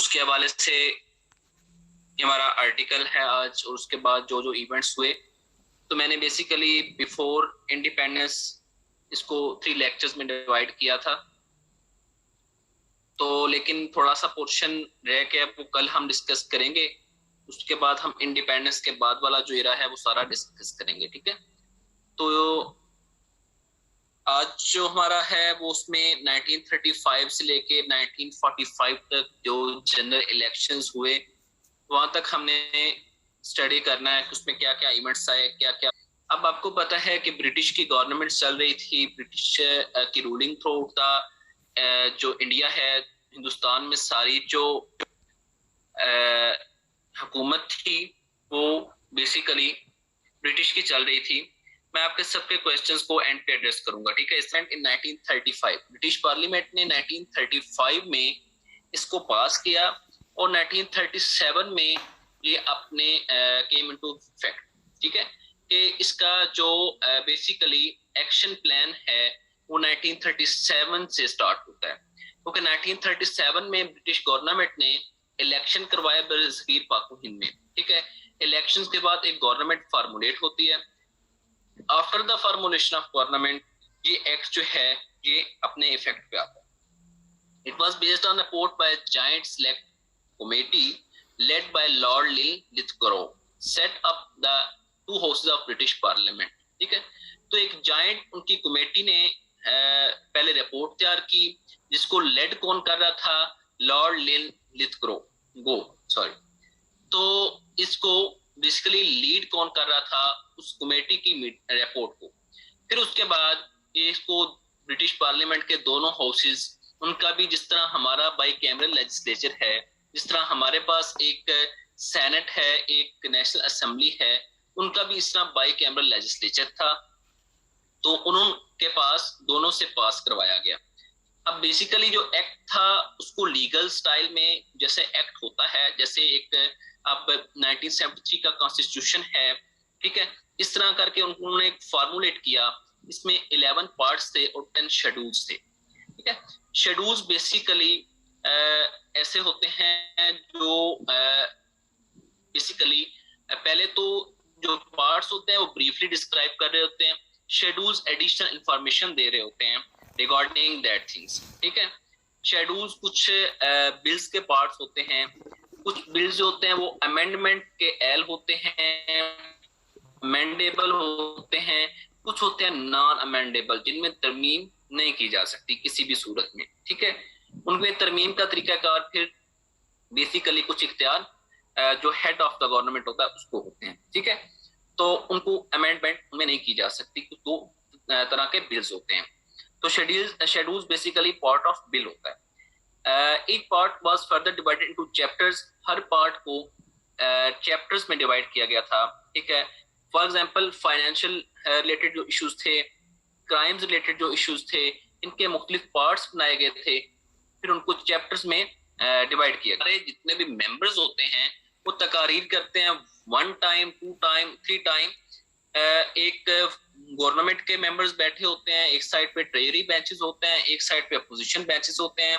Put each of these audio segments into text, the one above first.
उसके हवाले से हमारा आर्टिकल है आज, और उसके बाद जो जो इवेंट्स हुए। तो मैंने बेसिकली बिफोर इंडिपेंडेंस इसको 3 लेक्चर्स में डिवाइड किया था, तो लेकिन थोड़ा सा पोर्शन रह गया, वो कल हम डिस्कस करेंगे। उसके बाद हम इंडिपेंडेंस के बाद वाला जो एरा है वो सारा डिस्कस करेंगे, ठीक है। तो आज जो हमारा है वो उसमें 1935 से लेके 1945 तक जो जनरल इलेक्शंस हुए वहां तक हमने स्टडी करना है कि उसमें क्या क्या इवेंट्स आए, क्या क्या। अब आपको पता है कि ब्रिटिश की गवर्नमेंट चल रही थी, ब्रिटिश की रूलिंग थ्रू था। जो इंडिया है, हिंदुस्तान में सारी जो हुकूमत थी वो बेसिकली ब्रिटिश की चल रही थी। मैं आपके सबके क्वेश्चंस को एंड पे एड्रेस करूंगा, ठीक है। इन 1935 ब्रिटिश पार्लियामेंट ने 1935 में इसको पास किया, और 1937 में ये अपने केम इनटू इफेक्ट, ठीक है। कि इसका जो बेसिकली एक्शन प्लान है वो 1937 से स्टार्ट होता है, क्योंकि 1937 में ब्रिटिश गवर्नमेंट ने इलेक्शन करवाया बरसगीर पाक हिंद में, ठीक है। इलेक्शंस के बाद एक गवर्नमेंट फार्मुलेट होती है। After the formulation of government ये एक्ट जो है ये अपने इफेक्ट पे आता है। It was based on a report by joint select committee led by Lord लिथग्रो set up the 2 houses of British parliament, ठीक है। तो एक जायंट उनकी कमेटी ने पहले रिपोर्ट तैयार की, जिसको लेड कौन कर रहा था, लॉर्ड लिथग्रो सॉरी। तो इसको बेसिकली लीड कौन कर रहा था, उस कमेटी की रिपोर्ट को। फिर उसके बाद इसको ब्रिटिश पार्लियामेंट के दोनों हाउसेस, उनका भी जिस तरह हमारा बाई कैमरल लेजिस्लेचर है, जिस तरह हमारे पास एक सेनेट है, एक नेशनल असेंबली है, उनका भी इस तरह बाई कैमरल लेजिस्लेचर था। तो उनके पास दोनों से पास करवाया गया। अब बेसिकली जो एक्ट था उसको लीगल स्टाइल में जैसे एक्ट होता है, जैसे एक अब 1973 का कॉन्स्टिट्यूशन है, ठीक है, इस तरह करके उन्होंने एक फॉर्मुलेट किया। इसमें 11 पार्ट्स थे और 10 शेड्यूल्स थे, ठीक है। शेड्यूल्स बेसिकली ऐसे होते हैं जो बेसिकली पहले तो जो पार्ट्स होते हैं वो ब्रीफली डिस्क्राइब कर रहे होते हैं, शेड्यूल्स एडिशनल इंफॉर्मेशन दे रहे होते हैं रिगार्डिंग दैट थिंग्स, ठीक है। शेड्यूल्स कुछ बिल्स के पार्ट्स होते हैं, कुछ बिल्स जो होते हैं वो अमेंडमेंट के एल होते हैं, अमेंडेबल होते हैं, कुछ होते हैं नॉन अमेंडेबल, जिनमें तरमीम नहीं की जा सकती किसी भी सूरत में, ठीक है। उनमें तरमीम का तरीकाकार फिर बेसिकली कुछ इख्तियार जो हेड ऑफ द गवर्नमेंट होता है उसको होते हैं, ठीक है। तो उनको अमेंडमेंट में नहीं की जा सकती, कुछ 2 तरह के बिल्स होते हैं। तो schedules basically part of bill होता है। each part was further divided into chapters, her part को चैप्टर्स में डिवाइड किया गया था, ठीक है। फॉर एग्जांपल फाइनेंशियल रिलेटेड जो इश्यूज थे, क्राइम्स रिलेटेड जो इश्यूज थे, इनके मुख्तलिफ पार्ट्स बनाए गए थे, फिर उनको चैप्टर्स में डिवाइड किया गया। जितने भी मेंबर्स होते हैं वो तकारीर करते हैं 1 टाइम 2 टाइम 3 टाइम। एक गवर्नमेंट के मेंबर्स बैठे होते हैं, एक साइड पे ट्रेजरी बेंचेस होते हैं, एक साइड पे अपोजिशन बेंचेस होते हैं,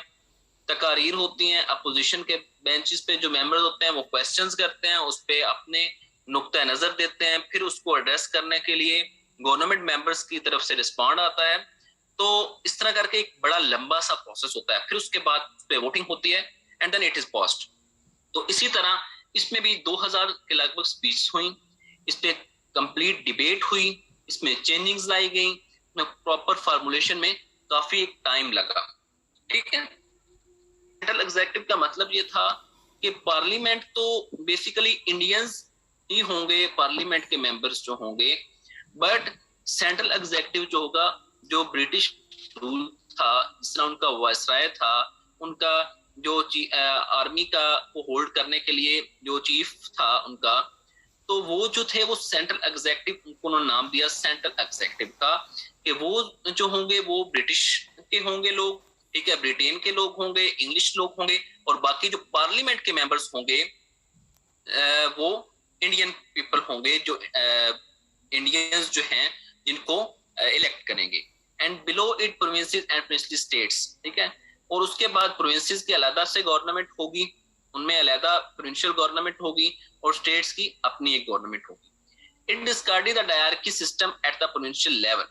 तकारीर होती हैं। अपोजिशन के बेंचेस पे जो मेंबर्स होते हैं वो क्वेश्चंस करते हैं, उस पे अपने नुक्ता नजर देते हैं, फिर उसको एड्रेस करने के लिए गवर्नमेंट मेंबर्स की तरफ से रिस्पॉन्ड आता है। तो इस तरह करके एक बड़ा लंबा सा प्रोसेस होता है। फिर उसके बाद उस पे वोटिंग होती है and then it is passed. तो इसी तरह इसमें भी 2000 के लगभग स्पीच हुई, इस पे कंप्लीट डिबेट हुई, इसमें चेंजिंग्स लाई गई, प्रॉपर फार्मूलेशन में काफी टाइम लगा, ठीक है। सेंट्रल एग्जीक्यूटिव का मतलब ये था कि पार्लियामेंट तो बेसिकली इंडियंस ही होंगे, पार्लियामेंट के मेंबर्स जो होंगे, बट सेंट्रल एग्जीक्यूटिव जो होगा, जो ब्रिटिश रूल था, जिस तरह उनका वायसराय था, उनका जो आर्मी का को होल्ड करने के लिए जो चीफ था उनका, तो वो जो थे वो सेंट्रल एग्जीक्यूटिव, उनको उन्होंने नाम दिया सेंट्रल एग्जीक्यूटिव का, कि वो जो होंगे वो ब्रिटिश के होंगे लोग, ठीक है, ब्रिटेन के लोग होंगे, इंग्लिश लोग होंगे, और बाकी जो पार्लियामेंट के मेंबर्स होंगे वो इंडियन पीपल होंगे, जो इंडियंस जो हैं जिनको इलेक्ट करेंगे। And below it provinces and princely states, ठीक है। और उसके बाद प्रोविंसेस की अलग से गवर्नमेंट होगी, उनमें अलहदा प्रोविंशियल गवर्नमेंट होगी और स्टेट्स की अपनी एक गवर्नमेंट होगी। It discarded the dyarchy system at the provincial level.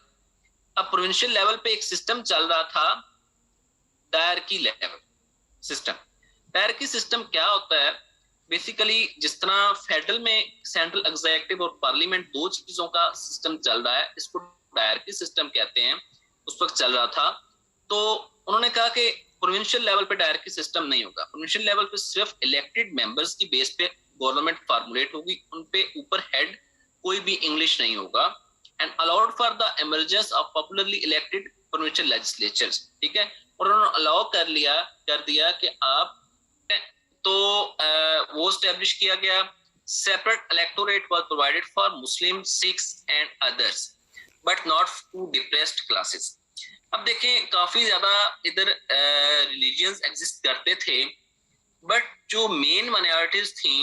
अब प्रोविंशियल लेवल पे एक सिस्टम चल रहा था, dyarchy level system. Dyarchy system क्या होता है? बेसिकली जिस तरह फेडरल में सेंट्रल एग्जीक्यूटिव और पार्लियामेंट दो चीजों का सिस्टम चल रहा है, इसको डायरकी सिस्टम कहते हैं, उस वक्त चल रहा था। तो उन्होंने कहा कि प्रोविंशियल लेवल पे डायरकी सिस्टम नहीं होगा, प्रोविंशियल लेवल पे सिर्फ इलेक्टेड मेंबर्स की बेस पे गवर्नमेंट फॉर्मुलेट होगी, उन पे ऊपर हेड कोई भी इंग्लिश नहीं होगा, and allowed for the emergence of popularly elected provincial legislatures. ठीक है, और उन्होंने अलाउ कर दिया कि आप तो वो स्टैब्लिश किया गया। Separate electorate was provided for Muslim, Sikhs and others but not to depressed classes. अब देखें काफी ज्यादा इधर रिलीजियंस एग्जिस्ट करते थे, बट जो मेन माइनॉरिटीज थी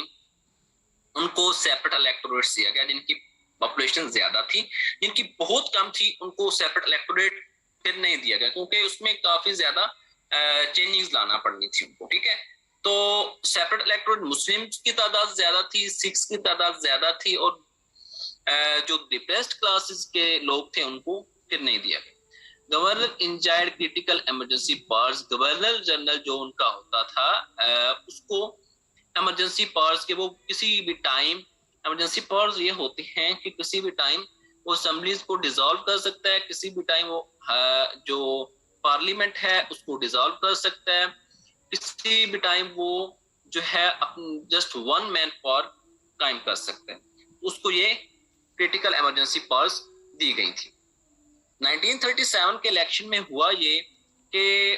उनको सेपरेट इलेक्टोरेट दिया गया। जिनकी पॉपुलेशन ज्यादा थी, जिनकी बहुत कम थी, उनको सेपरेट इलेक्टोरेट फिर नहीं दिया गया, क्योंकि उसमें काफी ज्यादा चेंजिंग्स लाना पड़नी थी उनको। ठीक है, तो सेपरेट इलेक्टोरेट मुस्लिम की तादाद ज्यादा थी, सिख्स की तादाद ज्यादा थी, और जो डिप्रेस्ड क्लासेस के लोग थे उनको फिर नहीं दिया गया। Governor enjoyed critical emergency powers. Governor general जो उनका होता था उसको इमरजेंसी पावर्स के, वो किसी भी टाइम, इमरजेंसी पावर्स ये होती हैं कि किसी भी टाइम वो असेंबलीज को डिसॉल्व कर सकता है, किसी भी टाइम वो जो पार्लियामेंट है उसको डिसॉल्व कर सकता है, किसी भी टाइम वो जो है जस्ट वन मैन पावर कायम कर सकते हैं, उसको ये क्रिटिकल इमरजेंसी पावर्स दी गई थी। 1937 के इलेक्शन में हुआ ये कि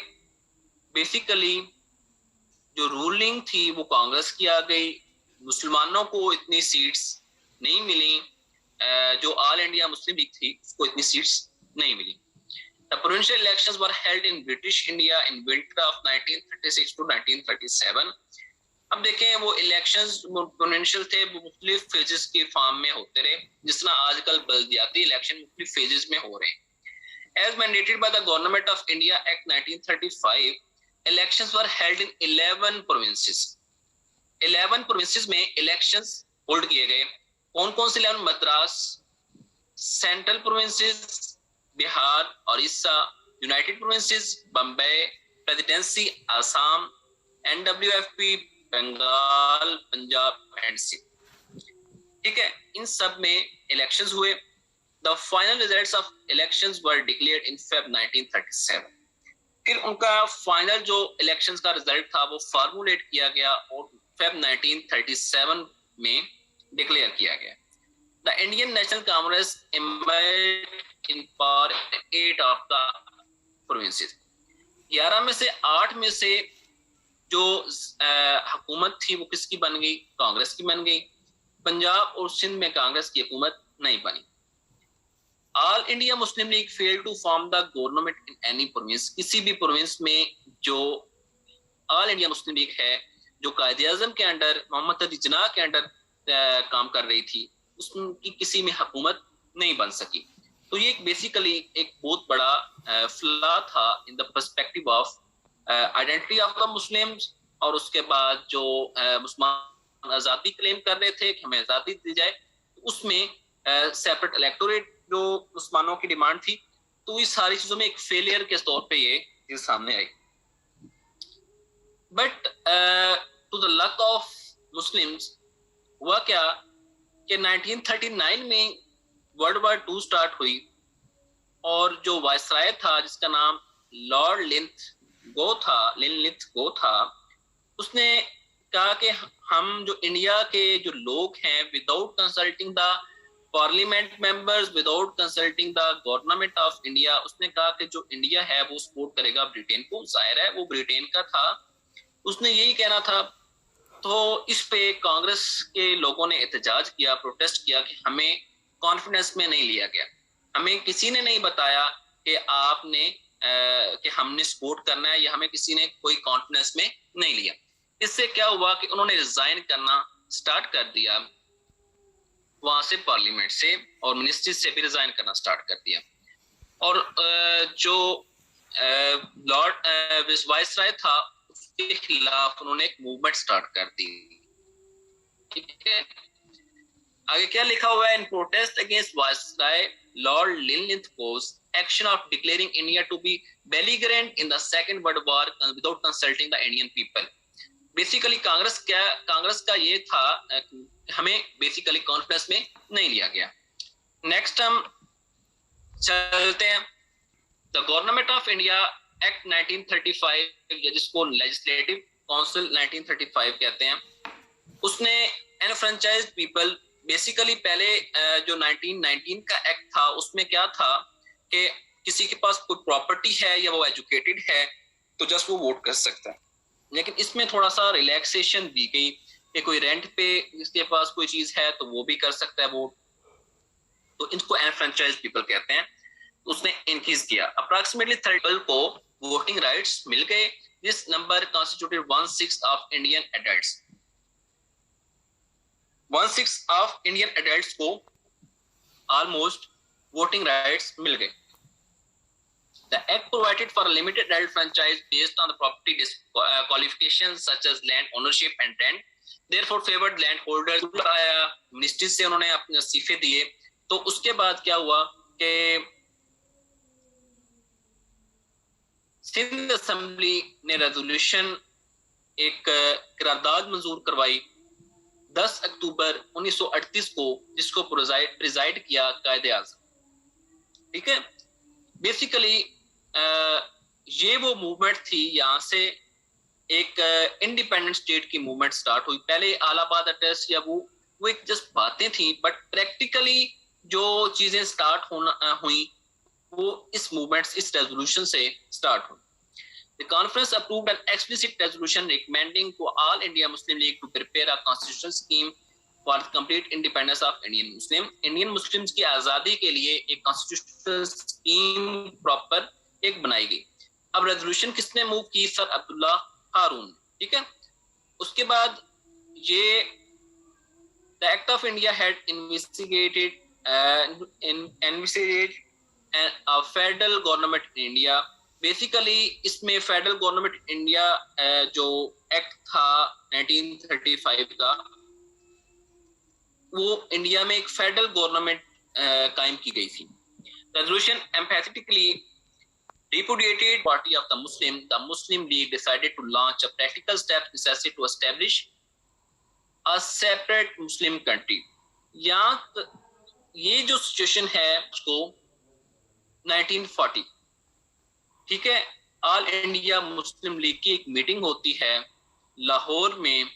बेसिकली जो रूलिंग थी वो कांग्रेस की आ गई, मुसलमानों को इतनी सीट्स नहीं मिली, जो ऑल इंडिया मुस्लिम लीग थी उसको इतनी सीट्स नहीं मिली। The provincial elections were held in British India in winter of 1936 to 1937. अब देखें वो इलेक्शंस प्रोविंशियल थे, वो मुख्तलिफ फेजेस के फॉर्म में होते रहे, जिस तरह आजकल बल्दियाती इलेक्शन मुख्तलिफ फेजेस में हो रहे हैं। As mandated by the Government of India Act 1935, elections were held in 11 provinces. 11 provinces में elections होल्ड किए गए। कौन कौन से 11? Madras, central provinces Bihar, Orissa, united provinces Bombay, presidency Assam, NWFP Bengal, Punjab and Sindh. ठीक है, इन सब में इलेक्शंस हुए। The final results of elections were declared in Feb 1937। फिर उनका फाइनल जो इलेक्शंस का रिजल्ट था वो फार्मूलेट किया गया और फेब 1937 में डिक्लेयर किया गया। The Indian national Congress emerged in power 8 of the provinces. 11 में से 8 में से जो हुकूमत थी वो किसकी बन गई? कांग्रेस की बन गई। पंजाब और सिंध में कांग्रेस की हुकूमत नहीं बनी। All India Muslim League fail to form the government in any province. किसी भी प्रोविंस में जो ऑल इंडिया मुस्लिम लीग है, जो कायदे आजम के अंडर, मोहम्मद अली जिन्नाह के अंडर काम कर रही थी, उसकी किसी में हुकूमत नहीं बन सकी। तो ये बेसिकली एक बहुत बड़ा फ्लॉ था in the perspective of identity of the Muslims. और उसके बाद जो मुसलमान आज़ादी क्लेम कर रहे थे कि हमें आज़ादी दी जाए, उसमें सेपरेट इलेक्टोरेट जो मुसलमानों की डिमांड थी, तो इस सारी चीजों में एक फेलियर के तौर पे ये चीज सामने आई। But to the luck of Muslims हुआ क्या कि 1939 में वर्ल्ड वार 2 स्टार्ट हुई और जो वायसराय था जिसका नाम लॉर्ड लिनलिथगो था, उसने कहा कि हम जो इंडिया के जो लोग हैं, without consulting the parliament members, without consulting the government of India, उसने कहा कि जो इंडिया है वो सपोर्ट करेगा ब्रिटेन को। जाहिर है वो ब्रिटेन का था, उसने यही कहना था। तो इस पे कांग्रेस के लोगों ने एहतजाज किया, प्रोटेस्ट किया कि हमें कॉन्फिडेंस में नहीं लिया गया, हमें किसी ने नहीं बताया कि आपने कि हमने सपोर्ट करना है, या हमें किसी ने कोई कॉन्फिडेंस में नहीं लिया। इससे क्या हुआ कि उन्होंने रिजाइन करना स्टार्ट कर दिया, वहां से पार्लियामेंट से और मिनिस्ट्री से भी रिजाइन करना स्टार्ट कर दिया। और जो लॉर्ड वाइसराय था उसके खिलाफ उन्होंने एक मूवमेंट स्टार्ट कर दी। ठीक है, आगे क्या लिखा हुआ है, in protest against viceroy Lord Linlithgow's action of declaring India to be belligerent in the Second World War without consulting the Indian people। Basically Congress का ये था, हमें बेसिकली कॉन्फ्रेंस में नहीं लिया गया। नेक्स्ट हम चलते हैं, the government of India act 1935, जिसको लेजिस्लेटिव काउंसिल 1935 कहते हैं, उसने एनफ्रेंचाइज्ड पीपल, बेसिकली पहले जो 1919 का एक्ट था उसमें क्या था कि किसी के पास कोई प्रॉपर्टी है या वो एजुकेटेड है तो जस्ट वो वोट कर सकता है, लेकिन इसमें थोड़ा सा रिलैक्सेशन दी गई कि कोई रेंट पे जिसके पास कोई चीज है तो वो भी कर सकता है वोट, तो इनको एनफ्रेंचाइज्ड पीपल कहते हैं। उसने इंक्रीज किया, अप्रॉक्सीमेटली 30 को वोटिंग राइट्स मिल गए। This number constituted 1/6 of Indian adults, 1/6 of Indian adults को ऑलमोस्ट वोटिंग राइट्स मिल गए। The act provided for a limited adult franchise based on the property qualifications such as land ownership and rent, therefore favored landholders। Ministry से उन्होंने अपने इस्तीफे दिए। तो उसके बाद क्या हुआ कि सिंध असेंबली ने रेजोल्यूशन, एक करारदाद मंजूर करवाई 10 अक्टूबर 1938 को, जिसको प्रिजाइड किया कायदे आज़म। ठीक है, बेसिकली ये वो मूवमेंट थी, यहाँ से एक इंडिपेंडेंट स्टेट की मूवमेंट स्टार्ट हुई। पहले अलाहाबाद अटैच या वो एक जस्ट बातें थी, बट प्रैक्टिकली जो चीजें स्टार्ट हुई वो इस मूवमेंट, इस रेजोल्यूशन से स्टार्ट हुई। The conference approved an explicit resolution recommending to all India Muslim League to prepare a constitutional scheme for the complete independence of Indian Muslim। Indian Muslims की आजादी के लिए एक कॉन्स्टिट्यूशनल स्कीम प्रॉपर एक बनाई गई। अब रेजोल्यूशन किसने मूव की? सर अब्दुल्ला हारून। ठीक है, उसके बाद ये the act of India had investigated federal government in India. Basically इसमें फेडरल गवर्नमेंट इंडिया जो एक्ट था 1935 का, वो इंडिया में एक फेडरल गवर्नमेंट कायम की गई थी। Resolution emphatically repudiated party of the Muslim League decided to launch a practical step necessary to establish a separate Muslim country। यहाँ ये जो सिचुएशन है उसको 1940, ठीक है, ऑल इंडिया मुस्लिम लीग की एक मीटिंग होती है लाहौर में,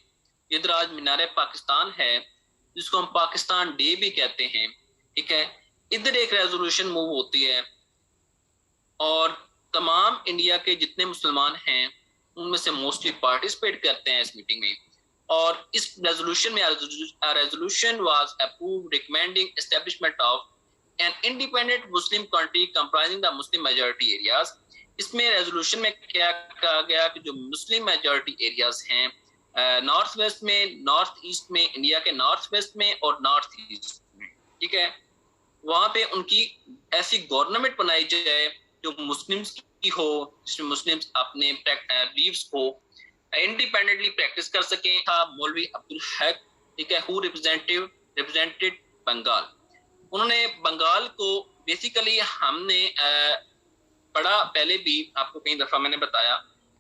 इधर आज मीनार पाकिस्तान है जिसको हम पाकिस्तान डे भी कहते हैं। ठीक है, इधर एक रेजोल्यूशन मूव होती है और तमाम इंडिया के जितने मुसलमान हैं उनमें से मोस्टली पार्टिसिपेट करते हैं इस मीटिंग में। और इस रेजोल्यूशन में resolution was approved recommending establishment of an independent Muslim country comprising the Muslim majority areas. इसमें रेजोल्यूशन में क्या कहा गया कि जो मुस्लिम मेजॉरिटी एरियाज हैं नॉर्थ वेस्ट में, नॉर्थ ईस्ट में, इंडिया के नॉर्थ वेस्ट में और नॉर्थ ईस्ट में, ठीक है, वहां पे उनकी ऐसी गवर्नमेंट बनाई जाए जो मुस्लिम्स की हो, जिसमें मुस्लिम्स अपने बिलीव्स को इंडिपेंडेंटली प्रैक्टिस कर सकें। था मौलवी अब्दुल हक, ठीक है, हु रिप्रेजेंटेड बंगाल। उन्होंने बंगाल को बेसिकली हमने पढ़ा पहले भी, आपको कई दफा मैंने बताया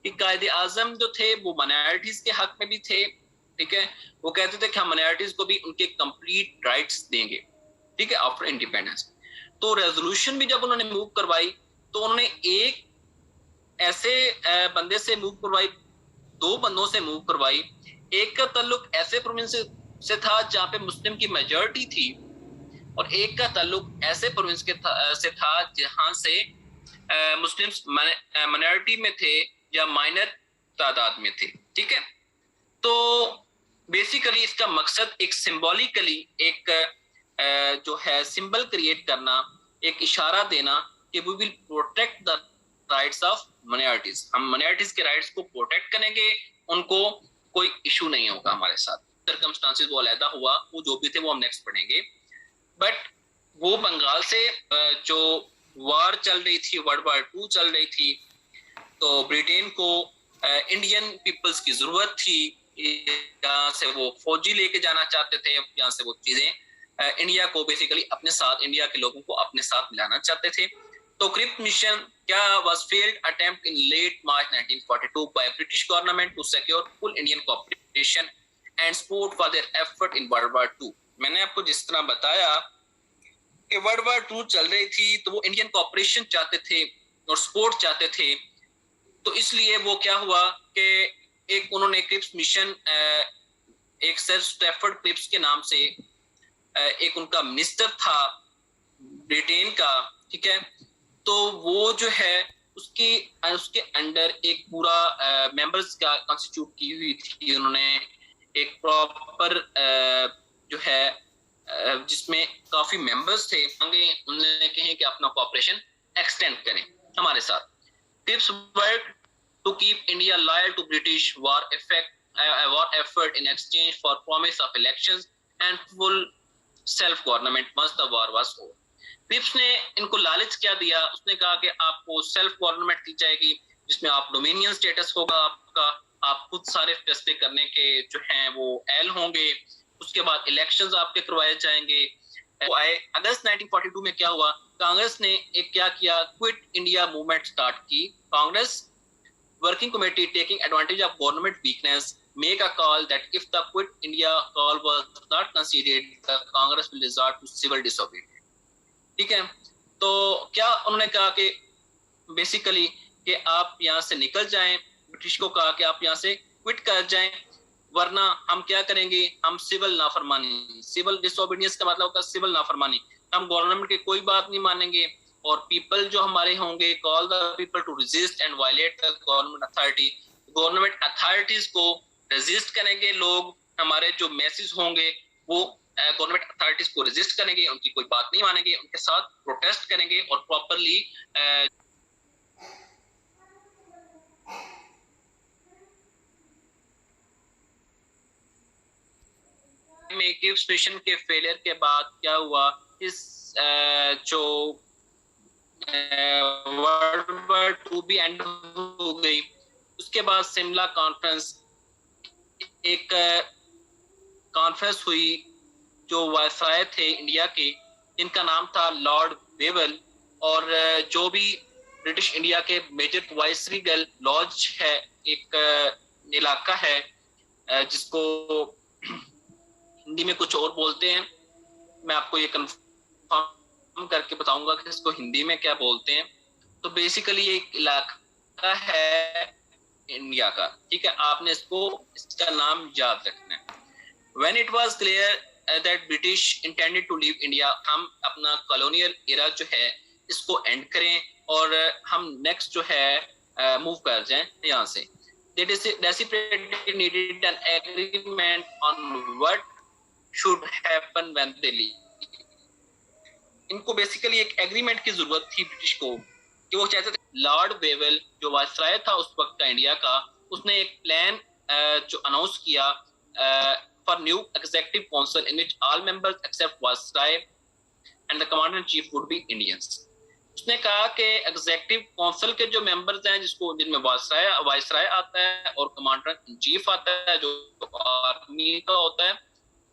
कि कायदे आजम जो थे वो माइनॉरिटीज के हक में भी थे। ठीक है, वो कहते थे कि हम माइनॉरिटीज को भी उनके कंप्लीट राइट्स देंगे, ठीक है, आफ्टर इंडिपेंडेंस। तो रेजोल्यूशन भी जब उन्होंने मूव करवाई तो उन्होंने एक ऐसे बंदे से मूव करवाई, दो बंदों से मूव करवाई। एक का ताल्लुक ऐसे प्रोविंस से था जहां पे मुस्लिम की मेजॉरिटी थी और एक का ताल्लुक ऐसे प्रोविंस से था जहां से मुस्लिम्स माइनॉरिटी में थे या माइनर तादाद में थे। ठीक है, तो बेसिकली इसका मकसद एक सिंबॉलिकली एक जो है सिंबल क्रिएट करना, एक इशारा देना कि we will protect the rights of minorities. हम माइनॉरिटीज के राइट्स को प्रोटेक्ट करेंगे, उनको कोई इशू नहीं होगा हमारे साथ। सर्कमस्टांसेस वो अलहदा हुआ, वो जो भी थे वो हम नेक्स्ट पढ़ेंगे। बट वो बंगाल से जो वार चल रही थी, वर्ल्ड वार 2 चल रही थी, तो ब्रिटेन को इंडियन पीपल्स की जरूरत थी, यहाँ से वो फौजी लेके जाना चाहते थे, यहाँ से वो चीजें इंडिया को बेसिकली अपने साथ, इंडिया के लोगों को अपने साथ मिलाना चाहते थे। तो क्रिप्स मिशन क्या was failed attempt in late March 1942 by British government to secure full Indian cooperation and support for their effort in world war 2। मैंने आपको जिस तरह बताया कि वर्ल्ड वॉर 2 चल रही थी, तो वो इंडियन कोऑपरेशन चाहते थे और सपोर्ट चाहते थे। तो इसलिए वो क्या हुआ कि एक उन्होंने क्रिप्स मिशन, एक सर स्टैफर्ड क्रिप्स के नाम से एक उनका मिनिस्टर था ब्रिटेन का, ठीक है। तो वो जो है उसके अंडर एक पूरा मेंबर्स का कॉन्स्टिट्यूट की हुई थी उन्होंने, एक प्रॉपर जो है जिसमें काफी मेंबर्स थे। उन्होंने कहे कि अपना कोऑपरेशन एक्सटेंड करें हमारे साथ। Cripps worked to keep India loyal to British war effort in exchange for promise of elections and full self-government once the war was over. Cripps ने इनको लालच क्या दिया, उसने कहा कि आपको सेल्फ गवर्नमेंट दी जाएगी जिसमें आप डोमिनियन स्टेटस होगा आपका, आप खुद सारे फैसले करने के जो हैं वो एल होंगे, उसके बाद इलेक्शंस आपके करवाए जाएंगे। अगस्त 1942 में क्या हुआ, कांग्रेस ने एक क्या किया, क्विट इंडिया मूवमेंट स्टार्ट की। Congress working committee taking advantage of government weakness make a call that if the quit India call was not considered the Congress will resort to civil disobedience. ठीक है, तो क्या उन्होंने कहा कि बेसिकली कि आप यहाँ से निकल जाएं, ब्रिटिश को कहा कि आप यहाँ से क्विट कर जाएं, वरना हम क्या करेंगे, हम सिविल नाफरमानी, सिविल डिसोबीडियंस का मतलब होता है सिविल नाफरमानी, हम गवर्नमेंट की कोई बात नहीं मानेंगे और पीपल जो हमारे होंगे, call the people to resist and violate the government authority, government authorities को रेजिस्ट करेंगे लोग, हमारे जो मैसेज होंगे वो गवर्नमेंट अथॉरिटीज को रेजिस्ट करेंगे, उनकी कोई बात नहीं मानेंगे, उनके साथ प्रोटेस्ट करेंगे और प्रॉपरली में क्रिप्स मिशन के फेलियर के बाद क्या हुआ, इस जो वर्ल्ड वॉर 2 भी एंड हो गई, उसके बाद शिमला कॉन्फ्रेंस, एक कॉन्फ्रेंस हुई जो वायसराय थे इंडिया के, इनका नाम था लॉर्ड वेवल, और जो भी ब्रिटिश इंडिया के मेजर वाइसरीगल लॉज है, एक इलाका है जिसको हिंदी में कुछ और बोलते हैं, मैं आपको ये कंफर्म करके बताऊंगा कि इसको हिंदी में क्या बोलते हैं। तो बेसिकली एक इलाका है इंडिया का, ठीक है, आपने इसका नाम याद रखना है। When it was clear that British intended to leave India, हम अपना कॉलोनियल एरा जो है इसको एंड करें और हम नेक्स्ट जो है मूव कर जाएं यहाँ से। They desperately needed an agreement on what should happen when they leave. इनको बेसिकली एक एग्रीमेंट की जरूरत थी ब्रिटिश को, कि वो चाहते थे, लॉर्ड वेवल जो वायसराय था उस वक्त का इंडिया का, उसने एक प्लान जो अनाउंस किया for new executive council in which all members except viceroy and the commander in chief would be Indians. उसने कहा कि एग्जीक्यूटिव काउंसिल के जो मेंबर्स हैं, जिनमें वायसराय आता है और कमांडर इन चीफ आता है जो आर्मी का होता है,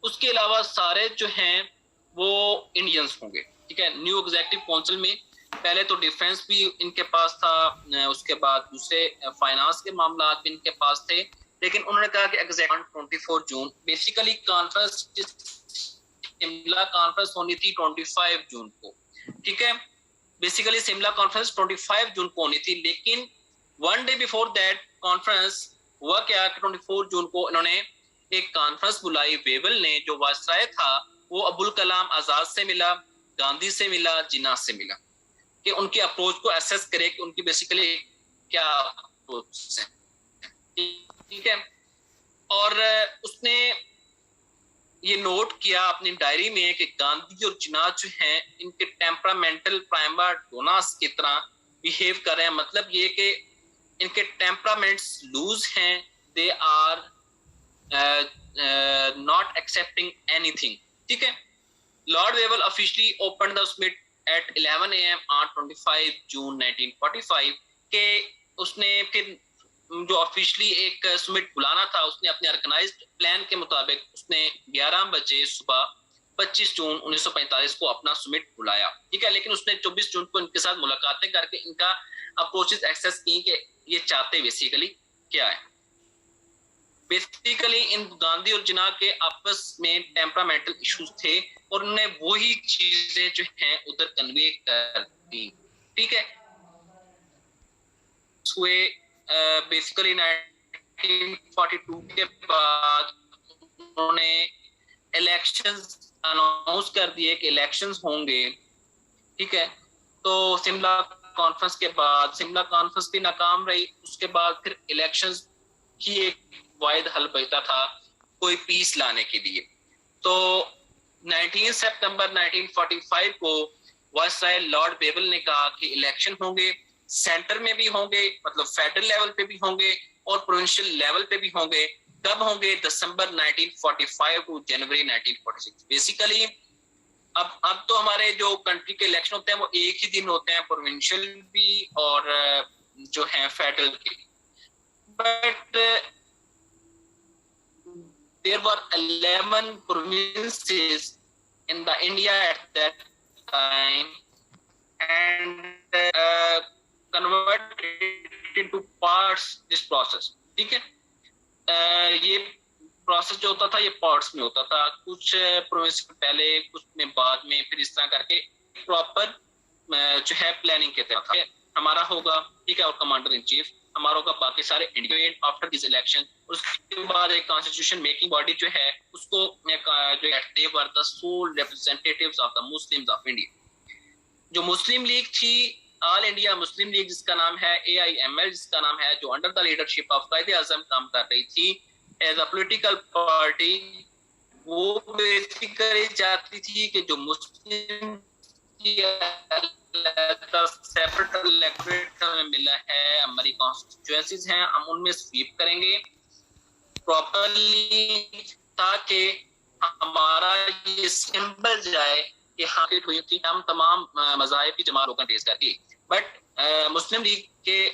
उसके अलावा सारे जो हैं वो इंडियंस होंगे। ठीक है, न्यू एग्जीक्यूटिव काउंसिल में पहले तो डिफेंस भी इनके पास था, उसके बाद दूसरे फाइनेंस के मामला भी इनके पास थे, लेकिन उन्होंने कहा कि एग्जैक्ट 24 जून बेसिकली कॉन्फ्रेंस, शिमला कॉन्फ्रेंस होनी थी 25 जून को। ठीक है, बेसिकली शिमला कॉन्फ्रेंस 25 जून को होनी थी, लेकिन one day before that conference हुआ क्या कि 24 जून को इन्होंने एक कॉन्फ्रेंस बुलाई। वेवल ने, जो वायसराय था, वो अब्दुल कलाम आजाद से मिला, गांधी से मिला, जिन्ना से मिला, कि उनकी अप्रोच को एसेस करे कि उनकी बेसिकली क्या अप्रोच है। ठीक है, और उसने ये नोट किया अपनी डायरी में कि गांधी और जिन्ना जो हैं इनके टेम्परामेंटल प्राइमा डोनास की तरह बिहेव कर रहे हैं, मतलब ये कि इनके टेम्परामेंट्स लूज हैं, they are not accepting anything. ठीक है, Lord Wavell officially opened the summit at 11 AM on 25 June 1945 के उसने फिर जो ऑफिशियली एक समिट बुलाना था, उसने अपने ऑर्गेनाइज्ड प्लान के मुताबिक उसने 11 बजे सुबह 25 जून 1945 को अपना समिट बुलाया, ठीक है। लेकिन उसने 24 जून को इनके साथ मुलाकातें करके इनका अप्रोचेस एक्सेस की कि ये चाहते बेसिकली क्या है। बेसिकली इन गांधी और जिन्ना के आपस में टेम्परामेंटल इश्यूज थे और उन्होंने वही चीजें जो हैं उधर कन्वे कर दी, ठीक है। हुए बेसिकली 1942 के बाद उन्होंने इलेक्शंस अनाउंस कर दिए कि इलेक्शंस होंगे, ठीक है। तो शिमला कॉन्फ्रेंस के बाद शिमला कॉन्फ्रेंस भी नाकाम रही, उसके बाद फिर इलेक्शंस ही एक वाहिद हल बचता था कोई पीस लाने के लिए। तो 19 सितंबर 1945 को वायसराय लॉर्ड बेबल ने कहा कि इलेक्शन होंगे, सेंटर में भी होंगे, मतलब फेडरल लेवल पे भी होंगे और प्रोविंशियल लेवल पे भी होंगे। कब होंगे? दिसंबर 1945 टू जनवरी 1946। बेसिकली अब तो हमारे जो कंट्री के इलेक्शन होते हैं वो एक ही दिन होते हैं, प्रोविंशियल भी और जो है फेडरल के। But there were 11 provinces in the India at that time and converted into parts this process, ठीक है। ये प्रोसेस जो होता था ये पार्ट्स में होता था, कुछ प्रोविंस पहले कुछ में बाद में, फिर इस तरह करके प्रॉपर जो है प्लानिंग के तहत हमारा होगा, ठीक है। और कमांडर इन चीफ हमारा होगा, बाकी सारे इंडिविजुअल आफ्टर दिस इलेक्शन। उसके बाद एक कॉन्स्टिट्यूशन मेकिंग बॉडी जो है उसको जो they were the sole representatives of the Muslims of India. जो मुस्लिम लीग थी, ऑल इंडिया मुस्लिम लीग जिसका नाम है AIML जिसका नाम है, जो अंडर द लीडरशिप ऑफ कायदे आजम काम कर रही थी एज अ पॉलिटिकल पार्टी, वो बेसिकली चाहती थी कि जो मुस्लिम सेपरेट इलेक्टोरेट हमें मिला है, हमारी कॉन्स्टिट्यूएंसीज हैं, हम उनमें स्वीप करेंगे प्रॉपर्ली ताकि हमारा ये सिंबल जाए कि हाँ हुई थी हम तमाम मज़ाहिब की जमातों का टेस्ट करके। बट मुस्लिम लीग के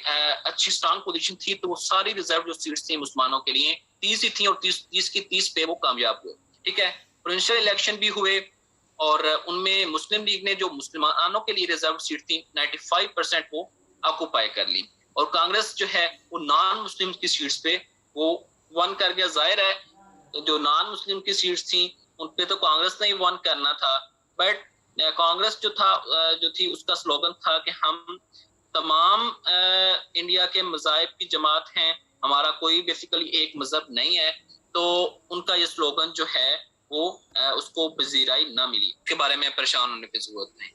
अच्छी स्ट्रांग पोजीशन थी, तो वो सारी रिजर्व जो सीट्स थी मुसलमानों के लिए 30 ही थी और 30 की 30 पे वो कामयाब हुए, ठीक है। प्रोविंशियल इलेक्शन भी हुए और उनमें मुस्लिम लीग ने जो मुसलमानों के लिए रिजर्व सीट थी 95% वो ऑक्यूपाई कर ली और कांग्रेस जो है वो नॉन मुस्लिम की सीट्स पे वो वन कर गया। जाहिर है जो नॉन मुस्लिम की सीट्स थी उन पे तो कांग्रेस ने ही वन करना था, बट कांग्रेस जो थी उसका स्लोगन था कि हम तमाम इंडिया के मज़ाहिब की जमात हैं, हमारा कोई बेसिकली एक मजहब नहीं है। तो उनका ये स्लोगन जो है वो उसको पजीराई ना मिली, के बारे में परेशान होने की जरूरत नहीं।